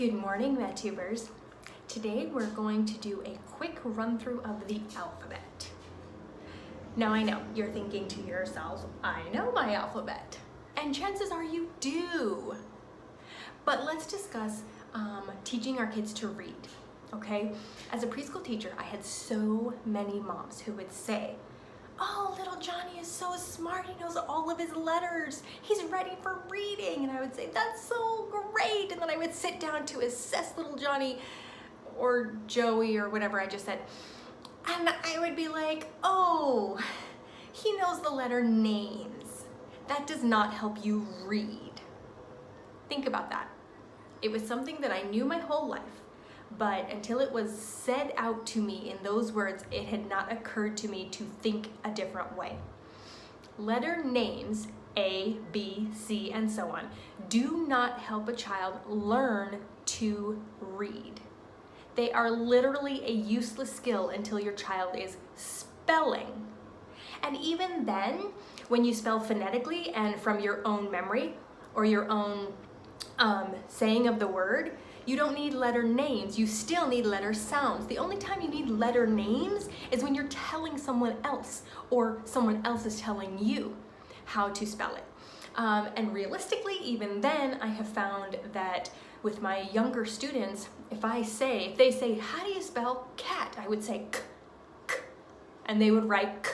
Good morning, MedTubers. Today we're going to do a quick run through of the alphabet. Now I know you're thinking to yourselves, I know my alphabet, and chances are you do. But let's discuss teaching our kids to read, okay? As a preschool teacher, I had so many moms who would say, oh, little Johnny is so smart, he knows all of his letters, he's ready for reading. And I would say, that's so great. And then I would sit down to assess little Johnny or Joey or whatever I just said. And I would be like, oh, he knows the letter names. That does not help you read. Think about that. It was something that I knew my whole life, but until it was said out to me in those words, it had not occurred to me to think a different way. Letter names, A, B, C, and so on, do not help a child learn to read. They are literally a useless skill until your child is spelling. And even then, when you spell phonetically and from your own memory or your own saying of the word, you don't need letter names, you still need letter sounds. The only time you need letter names is when you're telling someone else or someone else is telling you how to spell it. And realistically, even then, I have found that with my younger students, if they say, how do you spell cat? I would say k, k, and they would write k,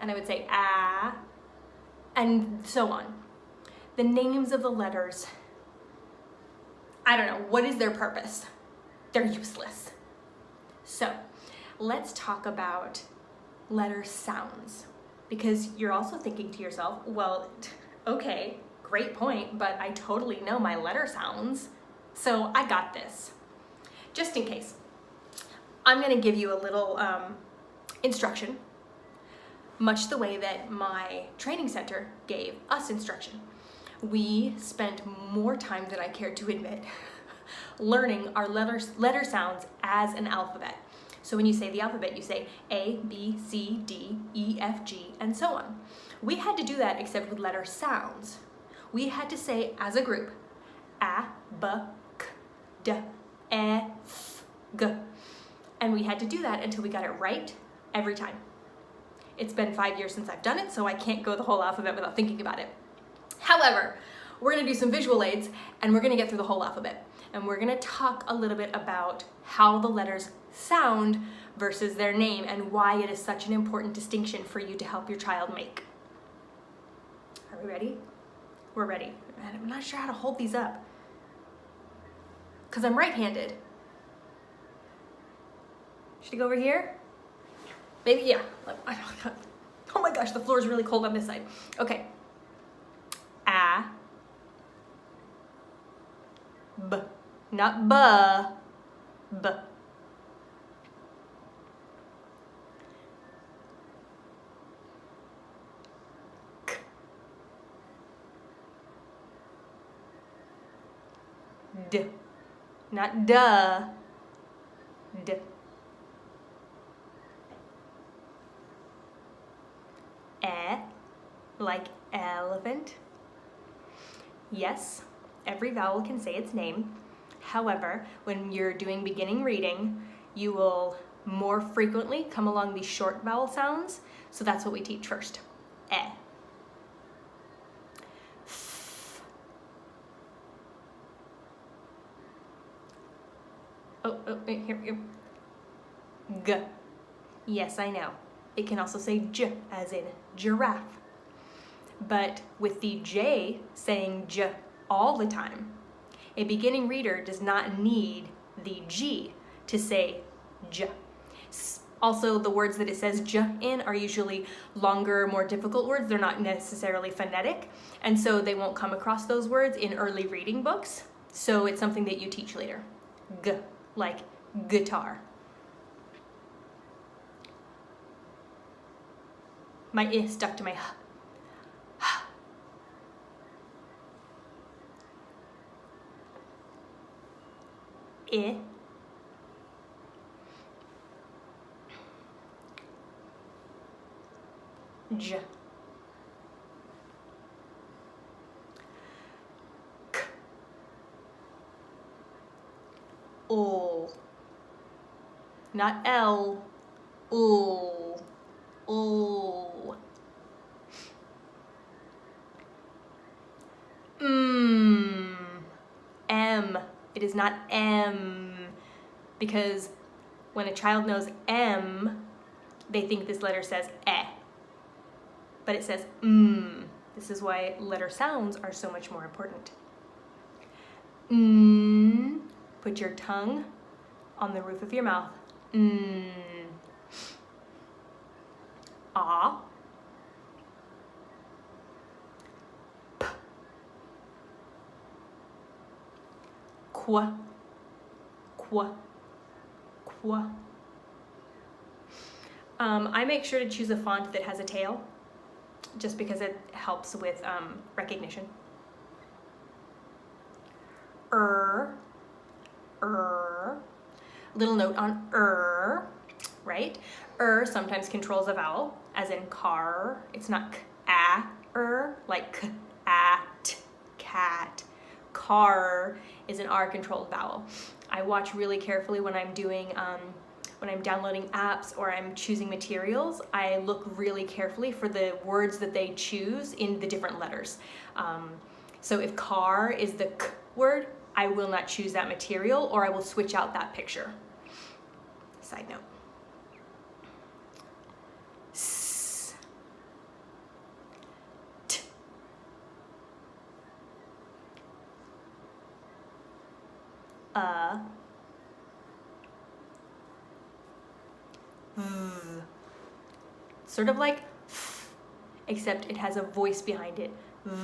and I would say ah, and so on. The names of the letters, I don't know, what is their purpose? They're useless. So let's talk about letter sounds, because you're also thinking to yourself, well, okay, great point, but I totally know my letter sounds, so I got this. Just in case, I'm gonna give you a little instruction, much the way that my training center gave us instruction. We spent more time than I care to admit learning our letter sounds as an alphabet. So when you say the alphabet, you say A, B, C, D, E, F, G, and so on. We had to do that except with letter sounds. We had to say as a group, A, B, K, D, E, F, G. And we had to do that until we got it right every time. It's been 5 years since I've done it, so I can't go the whole alphabet without thinking about it. However, we're gonna do some visual aids and we're gonna get through the whole alphabet. And we're gonna talk a little bit about how the letters sound versus their name and why it is such an important distinction for you to help your child make. Are we ready? We're ready. And I'm not sure how to hold these up because I'm right-handed. Should I go over here? Maybe, yeah. Oh my gosh, the floor is really cold on this side. Okay. A, B, not B, B. K, D, not D, D. E, like elephant. Yes, every vowel can say its name. However, when you're doing beginning reading, you will more frequently come along these short vowel sounds. So that's what we teach first. E. F. Here. G. Yes, I know. It can also say J, as in giraffe. But with the J saying J all the time, a beginning reader does not need the G to say J. Also, the words that it says J in are usually longer, more difficult words. They're not necessarily phonetic, and so they won't come across those words in early reading books. So it's something that you teach later. G, like guitar. My I stuck to my H. I, J, K, ul. Not L, ul, ul. M. It is not M, because when a child knows M, they think this letter says E, but it says M. This is why letter sounds are so much more important. N. Put your tongue on the roof of your mouth. N. A. P. Qu. Qu. Qu. I make sure to choose a font that has a tail, just because it helps with recognition. Little note on right? Sometimes controls a vowel, as in car. It's not like k-at, cat. Car is an R-controlled vowel. I watch really carefully when I'm doing, when I'm downloading apps or I'm choosing materials. I look really carefully for the words that they choose in the different letters. So if car is the k word, I will not choose that material, or I will switch out that picture. Side note. S. T. V. Sort of like f, except it has a voice behind it. V.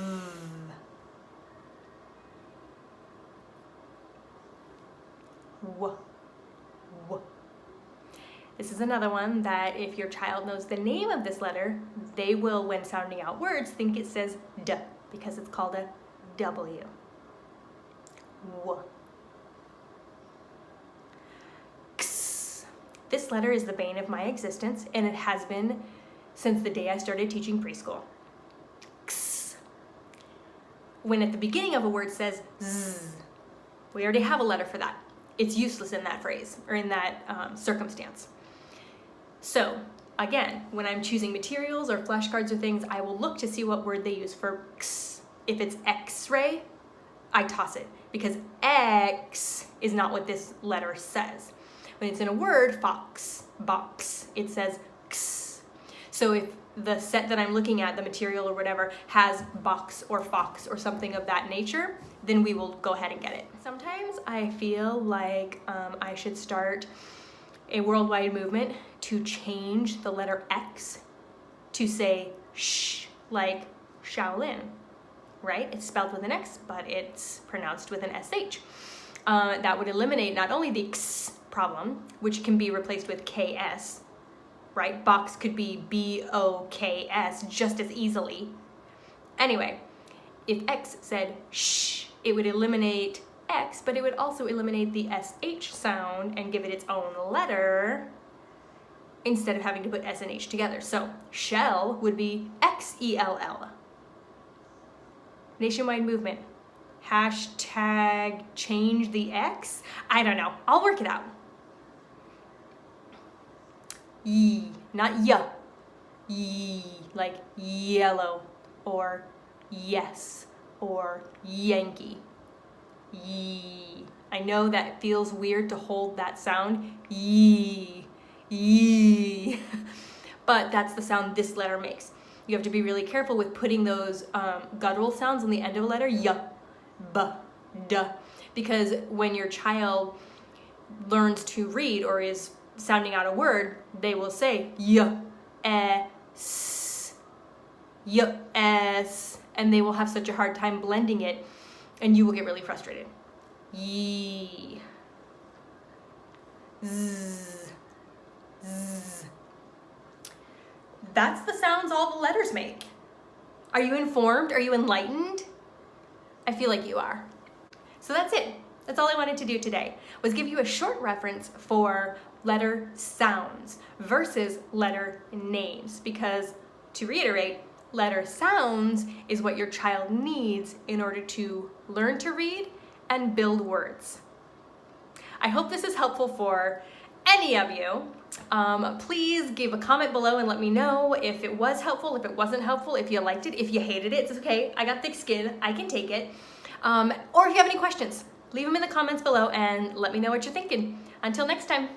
W. W. This is another one that if your child knows the name of this letter, they will, when sounding out words, think it says D, because it's called a W. W. X. This letter is the bane of my existence, and it has been since the day I started teaching preschool. X. When at the beginning of a word says Z, we already have a letter for that. It's useless in that phrase, or in that circumstance. So, again, when I'm choosing materials or flashcards or things, I will look to see what word they use for X. If it's X-ray, I toss it, because X is not what this letter says. When it's in a word, fox, box, it says X. So if the set that I'm looking at, the material or whatever, has box or fox or something of that nature, then we will go ahead and get it. Sometimes I feel like I should start a worldwide movement to change the letter X to say sh, like Shaolin, right? It's spelled with an X, but it's pronounced with an SH. That would eliminate not only the X problem, which can be replaced with KS, right? Box could be BOKS just as easily. Anyway, if X said shh, it would eliminate X, but it would also eliminate the SH sound and give it its own letter instead of having to put S and H together. So shell would be XELL. Nationwide movement. Hashtag change the X? I don't know. I'll work it out. Ye, not ya. Ye, like yellow, or yes, or Yankee. Ye. I know that feels weird to hold that sound. Ye, ye. But that's the sound this letter makes. You have to be really careful with putting those guttural sounds on the end of a letter, y, b, d, because when your child learns to read or is sounding out a word, they will say y, s, y, s, and they will have such a hard time blending it, and you will get really frustrated. Ye, z, z. That's the sounds all the letters make. Are you informed? Are you enlightened? I feel like you are. So that's it. That's all I wanted to do today, was give you a short reference for letter sounds versus letter names, because to reiterate, letter sounds is what your child needs in order to learn to read and build words. I hope this is helpful for any of you. Please give a comment below and let me know if it was helpful, if it wasn't helpful, if you liked it, if you hated it. It's okay, I got thick skin, I can take it. Or if you have any questions, leave them in the comments below and let me know what you're thinking. Until next time.